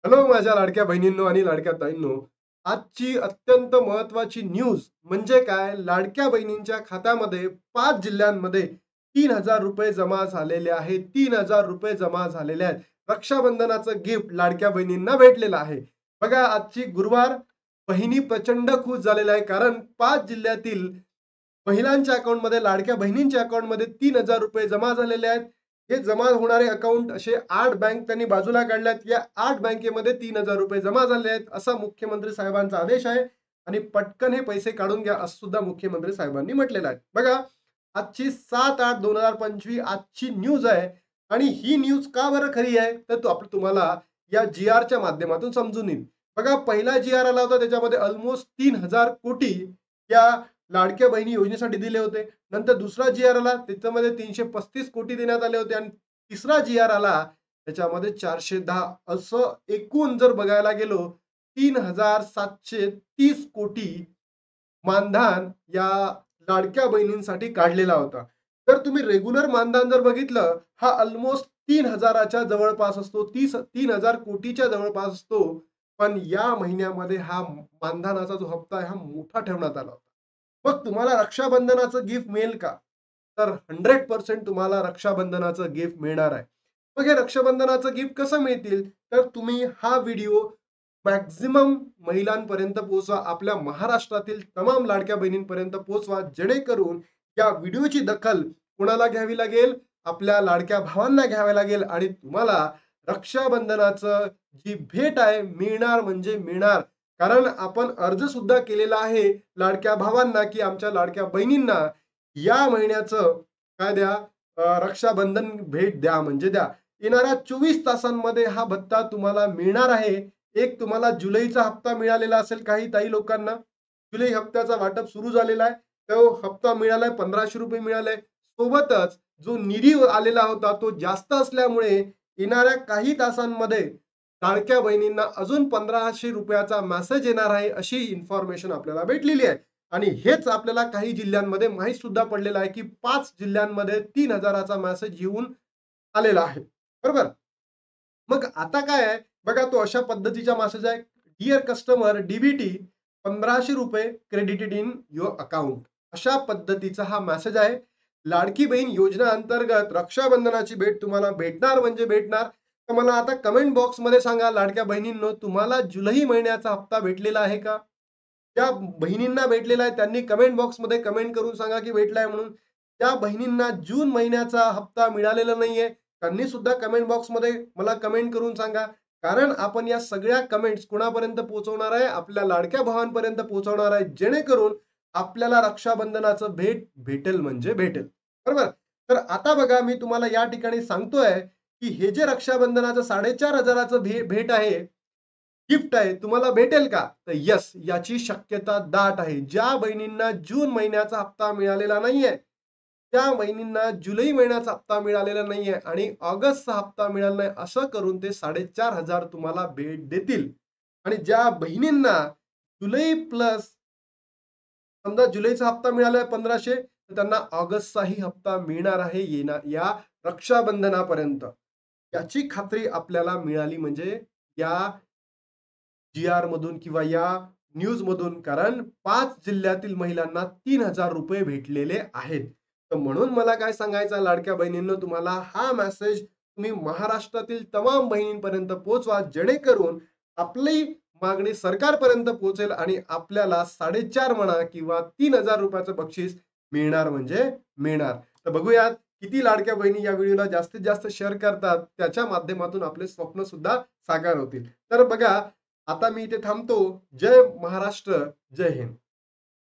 Hello माझ्या लाडक्या बहिणींनो आणि लाडक्या ताईंनो. आजची अत्यंत महत्त्वाची न्यूज म्हणजे काय? लाडक्या बहिणींच्या खात्यामध्ये 5 जिल्ह्यांमध्ये ₹3000 जमा झालेले आहेत. ₹3000 जमा झालेले आहेत. रक्षाबंधनाचं गिफ्ट लाडक्या बहिणींना भेटलेलं आहे. बघा आजची गुरुवार, बहिणी प्रचंड खुश झालेल्या आहे. कारण 5 जिल्ह्यातील महिलांच्या अकाउंटमध्ये, लाडक्या बहिणींच्या अकाउंटमध्ये ₹3000 जमा झालेले आहेत. हे जमा होणारे अकाउंट असे 8 बँक त्यांनी बाजूला काढल्यात. या 8 बँकेमध्ये ₹3000 जमा झाले आहेत, असा मुख्यमंत्री साहेबांचा आदेश आहे आणि पटकन हे पैसे काढून घ्या, असं सुद्धा मुख्यमंत्री साहेबांनी म्हटलेलं आहे. बघा, आजची 7/8/2025 आजची न्यूज आहे आणि ही न्यूज का बरं खरी आहे? तर तुम्हाला या जी-आरच्या माध्यमातून समजून येईल. बघा, पहिला जी-आर आला होता त्याच्यामध्ये अल्मोस्ट 3000 कोटी या लाडक्या बहिणी योजनेसाठी दिले होते. नंतर दुसरा जी-आर आला त्याच्यामध्ये 335 कोटी देण्यात आले होते आणि तिसरा जी-आर आला त्याच्यामध्ये 410 असं एकूण जर बघायला गेलो 3730 कोटी मानधन या लाडक्या बहिणींसाठी काढलेला होता. तर तुम्ही रेग्युलर मानधन जर बघितलं, हा अल्मोस्ट 3000च्या जवळपास असतो. 3000 कोटीच्या जवळपास असतो. पण या महिन्यामध्ये हा मानधनाचा जो हप्ता आहे हा मोठा ठेवण्यात आला होता. मग तुम्हाला रक्षाबंधनाचं गिफ्ट मिळेल का? तर 100% तुम्हाला रक्षाबंधनाचं गिफ्ट मिळणार आहे. मग हे रक्षाबंधनाचं गिफ्ट कसं मिळतील? तर तुम्ही हा व्हिडिओ मॅक्सिमम महिलांपर्यंत पोहोचवा. आपल्या महाराष्ट्रातील तमाम लाडक्या बहिणींपर्यंत पोहोचवा. जेणेकरून या व्हिडिओची दखल कोणाला घ्यावी लागेल? आपल्या लाडक्या भावांना घ्यावी लागेल आणि तुम्हाला रक्षाबंधनाचं जी भेट आहे मिळणार म्हणजे मिळणार. कारण आपण अर्ज सुद्धा केलेला आहे लाडक्या भावांना, की आमच्या लाडक्या बहिणींना या महिन्याचं काय द्या, रक्षाबंधन भेट द्या म्हणजे द्या. येणाऱ्या 24 तासांमध्ये हा भत्ता तुम्हाला मिळणार आहे. एक तुम्हाला जुलैचा हप्ता मिळालेला असेल काही ताई लोकांना. जुलै हप्त्याचा वाटप सुरू झालेला आहे. तो हप्ता मिळालाय, ₹1500 मिळाले. सोबतच जो निधी आलेला होता तो जास्त असल्यामुळे येणाऱ्या काही तासांमध्ये लाडक्या बहिणींना अजून ₹1500 मेसेज येणार आहे, अशी इन्फॉर्मेशन आपल्याला भेटलेली आहे. आणि हेच आपल्याला काही जिल्ह्यांमध्ये माहीत सुद्धा पडलेलं आहे, की 5 जिल्ह्यांमध्ये 3000चा मेसेज येऊन आलेला आहे. बरोबर? मग आता काय आहे, बघा तो अशा पद्धतीचा मेसेज आहे. Dear customer DBT ₹1500 credited in your account. अशा पद्धतीचा हा मेसेज आहे. लाडकी बहीण योजना अंतर्गत रक्षाबंधनाची भेट तुम्हाला भेटणार म्हणजे भेटणार. तर मला आता कमेंट बॉक्समध्ये सांगा लाडक्या बहिणींनो, तुम्हाला जुलै महिन्याचा हप्ता भेटलेला आहे का? ज्या बहिणींना भेटलेला आहे त्यांनी कमेंट बॉक्समध्ये कमेंट करून सांगा की भेटलाय म्हणून. त्या बहिणींना जून महिन्याचा हप्ता मिळालेला नाहीये, त्यांनी सुद्धा कमेंट बॉक्समध्ये मला कमेंट करून सांगा. कारण आपण या सगळ्या कमेंट्स कुणापर्यंत पोहोचवणार आहे? आपल्या लाडक्या भावांपर्यंत पोहोचवणार आहे. जेणेकरून आपल्याला रक्षाबंधनाचं भेट भेटेल म्हणजे भेटेल. बरोबर? तर आता बघा मी तुम्हाला या ठिकाणी सांगतोय, की हे जे रक्षाबंधनाचं 4500चं भेट आहे, गिफ्ट आहे, तुम्हाला भेटेल का? तर येस, याची शक्यता दाट आहे. ज्या बहिणींना जून महिन्याचा हप्ता मिळालेला नाहीये, त्या बहिणींना जुलै महिन्याचा हप्ता मिळालेला नाहीये आणि ऑगस्टचा हप्ता मिळाला नाही, असं करून ते 4500 तुम्हाला भेट देतील. आणि ज्या बहिणींना जुलै प्लस समजा जुलैचा हप्ता मिळालाय 1500, तर त्यांना ऑगस्टचाही हप्ता मिळणार आहे या रक्षाबंधनापर्यंत. याची खात्री आपल्याला मिळाली म्हणजे या जी-आर मधून किंवा या न्यूजमधून. कारण 5 जिल्ह्यातील महिलांना ₹3000 भेटलेले आहेत. तर म्हणून मला काय सांगायचं आहे लाडक्या बहिणींनो, तुम्हाला हा मेसेज तुम्ही महाराष्ट्रातील तमाम बहिणींपर्यंत पोहोचवा. जेणेकरून आपली मागणी सरकारपर्यंत पोहोचेल आणि आपल्याला 4.5 म्हणा किंवा ₹3000 बक्षीस मिळणार म्हणजे मिळणार. तर बघूयात किती लाडक्या बहिणी या व्हिडिओला जास्तीत जास्त शेअर करतात. त्याच्या माध्यमातून आपले स्वप्न सुद्धा साकार होतील. तर बघा, आता मी इथे थांबतो. जय महाराष्ट्र, जय हिंद.